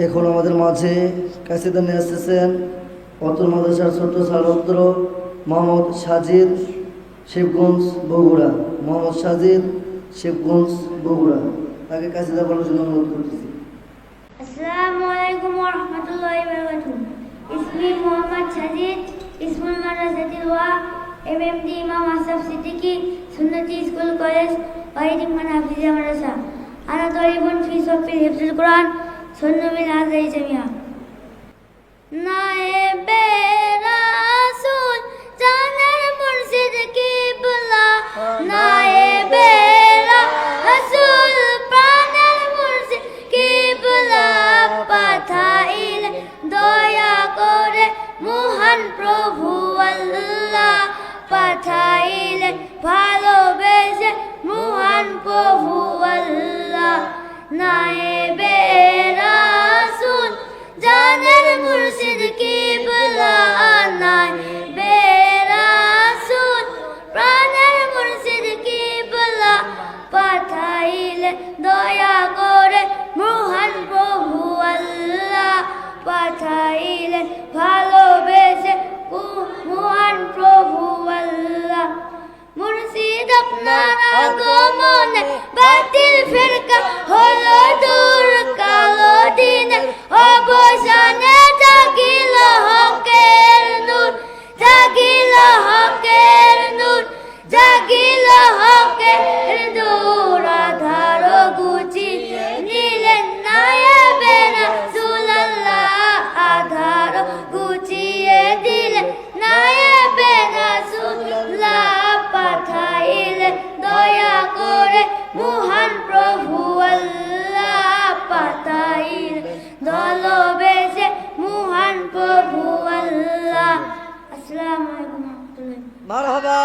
এখন আমাদের মাঝে কাসিদা নিয়ে আসতেছেন অত্র মাদ্রাসার ছোট্ট ছাত্র মোহাম্মদ সাজিদ, শিবগঞ্জ বগুড়া। মোহাম্মদ সাজিদ, শিবগঞ্জ বগুড়া। তাকে কাসিদা বলার জন্য অনুরোধ করতেছি। আসসালামু আলাইকুম ওয়া রাহমাতুল্লাহি ওয়া বারাকাতুহু। ইসমি মোহাম্মদ সাজিদ, ইসমুল মাদ্রাসাতিল ওয়া এমএমডি ইমাম আশরাফ সিদ্দিকী সুন্নতি স্কুল কলেজ ওয়াহিদ ইমরান হাফিজিয়া মাদ্রাসা। আনা তরিবুন ফি সফিল হিফজুল কোরআন সুন্নবিল আজহারি জামিয়া। নায়েবে রাসূল জানের মুর্শিদ কিবলা, নায়েবে রাসূল প্রাণের মুর্শিদ কিবলা, পাঠাইলে দয়া করে মহান প্রভু আল্লাহ, পাঠাইলে ভালোবেসে মহান প্রভু আল্লাহ। নায়েবে রাসূল জানের মুর্শিদ কিবলা, নায়েবে রাসূল প্রাণের মুর্শিদ কিবলা, পাঠাইলে দয়া করে মহান প্রভু আল্লাহ, পাঠাইলে ভালোবেসে মহান প্রভু আল্লাহ। মুর্শিদ আপনার আগমনে বাতিল ফিরকা হলো দূর, কালো দিনের অবসানে জাগিল হকের নূর, জাগিল হকের নূর, জাগিল হকের নূর। আধার গুচিয়ে নিলেন নায়েবে রাসূলুল্লাহ, আধার গুচিয়ে দিলেন নায়েবে রাসূলুল্লাহ, পাঠাইলে দয়া করে মহান প্রভু আল্লাহ, পাঠাইলে ভালোবেসে মহান প্রভু আল্লাহ। আসসালামু আলাইকুম ওয়া রাহমাতুল্লাহ। মারহাবা।